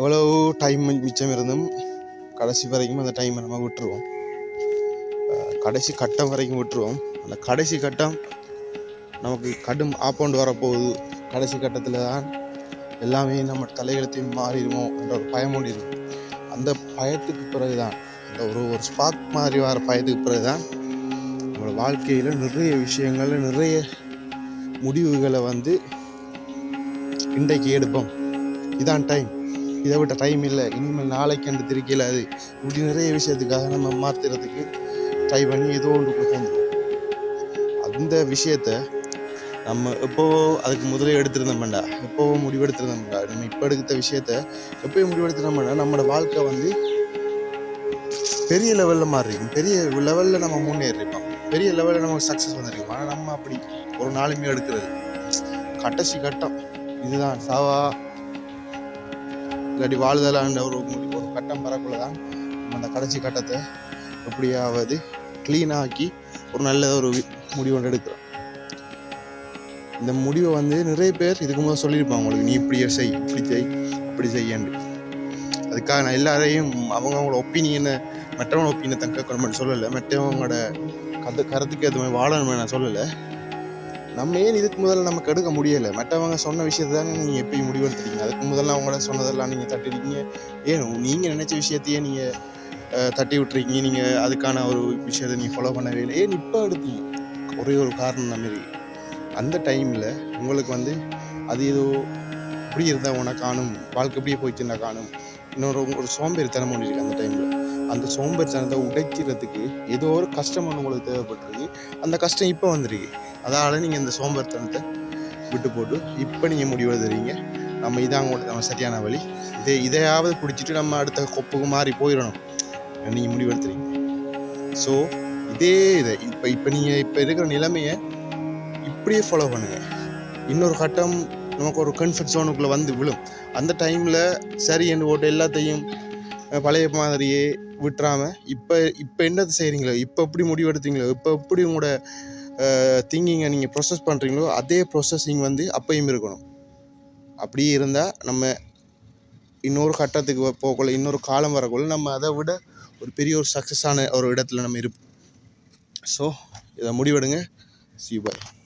எவ்வளோ டைம் மிச்சம் இருந்தும் கடைசி வரைக்கும் அந்த டைமை நம்ம விட்டுருவோம். கடைசி கட்டம் வரைக்கும் விட்டுருவோம். அந்த கடைசி கட்டம் நமக்கு கடும் ஆப்போண்டு வரப்போகுது. கடைசி கட்டத்தில் தான் எல்லாமே நம்ம தலையெழுத்தையும் மாறிடுமோ என்ற ஒரு பயம் ஒன்று இருக்கும். அந்த பயத்துக்கு பிறகு தான் அந்த ஒரு ஸ்பார்க் மாதிரி வர பயத்துக்கு பிறகு தான் நம்மளோட வாழ்க்கையில் நிறைய விஷயங்கள் நிறைய முடிவுகளை இன்றைக்கு எடுப்போம். இதான் டைம், இதை விட்ட டைம் இல்லை, இனிமேல் நாளைக்கு என்று திருக்கையில் அது இப்படி நிறைய விஷயத்துக்காக நம்ம மாற்றுறதுக்கு ட்ரை பண்ணி ஏதோ ஒன்று தோன்றும். அந்த விஷயத்த நம்ம எப்போவோ அதுக்கு முதலே எடுத்துருந்தோம்டா, எப்போவோ முடிவெடுத்துருந்தோம்டா. நம்ம இப்போ எடுத்த விஷயத்த எப்போயும் முடிவெடுத்துனோம்னா நம்மளோட வாழ்க்கை பெரிய லெவலில் மாறிருக்கும். பெரிய லெவலில் நம்ம முன்னேறிருப்போம். பெரிய லெவலில் நமக்கு சக்ஸஸ் வந்துருக்கும். ஆனால் நம்ம அப்படி ஒரு நாளுமே எடுக்கிறது கடைசி கட்டம் இதுதான். சாவா இல்லாட்டி வாழ்தலான்ற ஒரு கட்டம் வரக்குள்ள தான் நம்ம அந்த கடைசி கட்டத்தை எப்படியாவது க்ளீனாக்கி ஒரு நல்ல ஒரு முடிவு ஒன்று எடுக்கிறோம். இந்த முடிவை நிறைய பேர் இதுக்கு முதல் சொல்லியிருப்பாங்க, உங்களுக்கு நீ இப்படியே செய், இப்படி செய், இப்படி செய்யண்டு. அதுக்காக நான் எல்லாரையும் அவங்களோட ஒப்பீனியனை மற்றவங்களோட ஒப்பீனியனை கேட்கணும்னு சொல்லலை, மற்றவங்களோட கருத்துக்கு ஏற்ற மாதிரி வாழணும்னு நான் சொல்லலை. நம்ம ஏன் இதுக்கு முதல்ல நமக்கு எடுக்க முடியலை? மற்றவங்க சொன்ன விஷயத்தை தானே நீங்கள் எப்பயும் முடிவெடுத்துறீங்க. அதுக்கு முதல்ல அவங்கள சொன்னதெல்லாம் நீங்கள் தட்டிருக்கீங்க. ஏன் நீங்கள் நினச்ச விஷயத்தையே நீங்கள் தட்டி விட்டுருக்கீங்க. நீங்கள் அதுக்கான ஒரு விஷயத்தை நீங்கள் ஃபாலோ பண்ணவே இல்லை. ஏன் இப்போ எடுத்தீங்க? ஒரே ஒரு காரணம் நம்ம இருக்கு. அந்த டைமில் உங்களுக்கு அது ஏதோ இப்படி இருந்தால் உனக்கு காணும், வாழ்க்கை இப்படியே போயிடுச்சுன்னா காணும், ஒரு சோம்பேறித்தனம் ஒன்று இருக்குது. அந்த டைமில் அந்த சோம்பேறித்தனத்தை உடைக்கிறதுக்கு ஏதோ ஒரு கஷ்டம் ஒன்று உங்களுக்கு தேவைப்பட்டிருக்கு. அந்த கஷ்டம் இப்போ வந்துருக்கு. அதனால் நீங்கள் இந்த சோம்பேறித்தனத்தை விட்டு போட்டு இப்போ நீங்கள் முடிவெடுத்துறீங்க, நம்ம இதான் உங்களுக்கு நம்ம சரியான வழி, இதையாவது பிடிச்சிட்டு நம்ம அடுத்த கொப்புக்கு மாறி போயிடணும் நீங்கள் முடிவெடுத்துறீங்க. ஸோ இதை இப்போ நீங்கள் இப்போ இருக்கிற நிலைமையை இப்படியே ஃபாலோ பண்ணுங்கள். இன்னொரு கட்டம் நமக்கு ஒரு கம்ஃபர்ட் ஜோனுக்குள்ளே விழும். அந்த டைமில் சரி என்று போட்டு எல்லாத்தையும் பழைய மாதிரியே விட்டுறாமல் இப்போ என்னது செய்கிறீங்களோ, இப்போ எப்படி முடிவெடுத்தீங்களோ, இப்போ எப்படி உங்களோட திங்கிங்கை நீங்கள் ப்ரொசஸ் பண்ணுறீங்களோ அதே ப்ரொசஸிங் அப்பையும் இருக்கணும். அப்படியே இருந்தால் நம்ம இன்னொரு கட்டத்துக்கு போகக்குள்ள, இன்னொரு காலம் வரக்குள்ள நம்ம அதை விட ஒரு பெரிய ஒரு சக்ஸஸான ஒரு இடத்துல நம்ம இருப்போம். ஸோ இதை முடிவெடுங்க. See you, bye.